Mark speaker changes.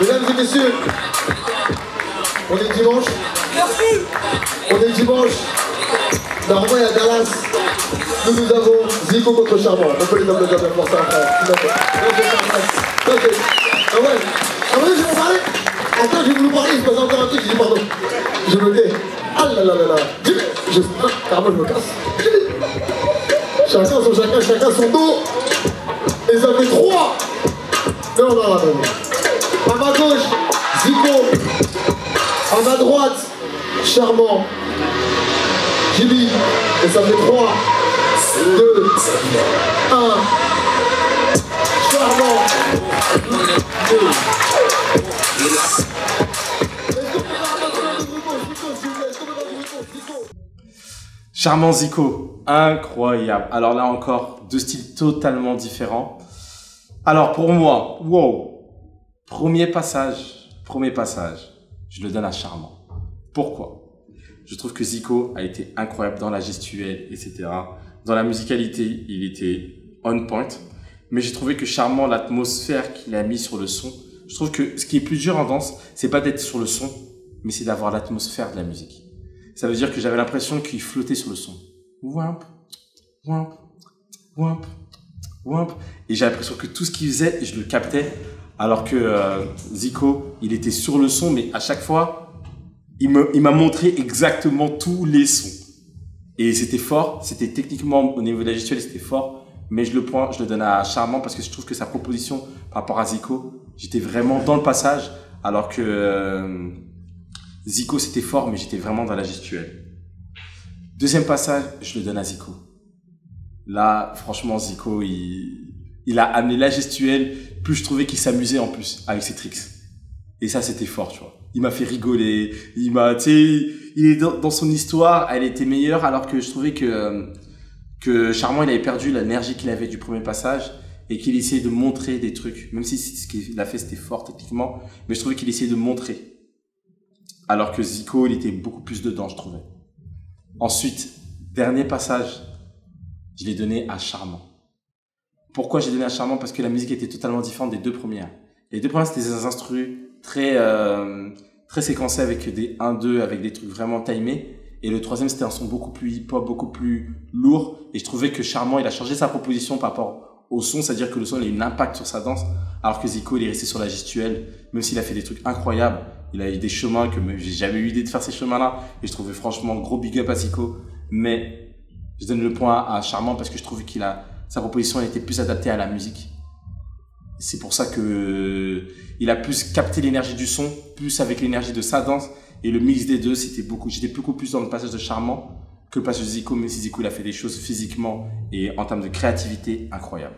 Speaker 1: Mesdames et messieurs, on est dimanche. On est dimanche. Normalement, il y a Dallas. Nous avons Zico contre Charmant. On peut les applaudir pour ça, frère. Ah ouais. Ah ouais, je vais vous parler. Attends, je vais vous parler. Il se passe encore un truc. Je dis pardon. Je me tais. Ah là là là là. Carrément, je me casse. Chacun son dos. Et ça fait 3. Non. À ma gauche, Zico. À ma droite, Charmant. Jibi. Et ça fait 3, 2, 1. Charmant. 2.
Speaker 2: Charmant Zico, incroyable. Alors là encore, deux styles totalement différents. Alors pour moi, wow, premier passage, je le donne à Charmant. Pourquoi? Je trouve que Zico a été incroyable dans la gestuelle, etc. Dans la musicalité, il était on point. Mais j'ai trouvé que Charmant, l'atmosphère qu'il a mis sur le son, je trouve que ce qui est plus dur en danse, c'est pas d'être sur le son, mais c'est d'avoir l'atmosphère de la musique. Ça veut dire que j'avais l'impression qu'il flottait sur le son. Wamp, wamp, wamp, wamp. Et j'ai l'impression que tout ce qu'il faisait, je le captais. Alors que Zico, il était sur le son, mais à chaque fois, il m'a montré exactement tous les sons. Et c'était fort, c'était techniquement, au niveau de la gestuelle, c'était fort. Mais je le donne à Charmant parce que je trouve que sa proposition par rapport à Zico, j'étais vraiment dans le passage. Alors que Zico, c'était fort, mais j'étais vraiment dans la gestuelle. Deuxième passage, je le donne à Zico. Là, franchement, Zico, il a amené la gestuelle, plus je trouvais qu'il s'amusait en plus avec ses tricks. Et ça, c'était fort, tu vois. Il m'a fait rigoler, tu sais, il est dans son histoire, elle était meilleure, alors que je trouvais que Charmant, il avait perdu l'énergie qu'il avait du premier passage et qu'il essayait de montrer des trucs, même si ce qu'il a fait, c'était fort techniquement, mais je trouvais qu'il essayait de montrer. Alors que Zico, il était beaucoup plus dedans, je trouvais. Ensuite, dernier passage, je l'ai donné à Charmant. Pourquoi j'ai donné à Charmant? Parce que la musique était totalement différente des deux premières. Les deux premières, c'était des instrus très séquencés avec des 1-2, avec des trucs vraiment timés. Et le troisième, c'était un son beaucoup plus hip-hop, beaucoup plus lourd. Et je trouvais que Charmant, il a changé sa proposition par rapport au son, c'est-à-dire que le son, il a eu un impact sur sa danse. Alors que Zico, il est resté sur la gestuelle, même s'il a fait des trucs incroyables. Il a eu des chemins que j'ai jamais eu l'idée de faire ces chemins-là. Et je trouvais franchement gros big up à Zico. Mais je donne le point à Charmant parce que je trouvais sa proposition elle était plus adaptée à la musique. C'est pour ça que il a plus capté l'énergie du son, plus avec l'énergie de sa danse. Et le mix des deux, j'étais beaucoup plus dans le passage de Charmant que le passage de Zico, même si Zico il a fait des choses physiquement et en termes de créativité incroyables.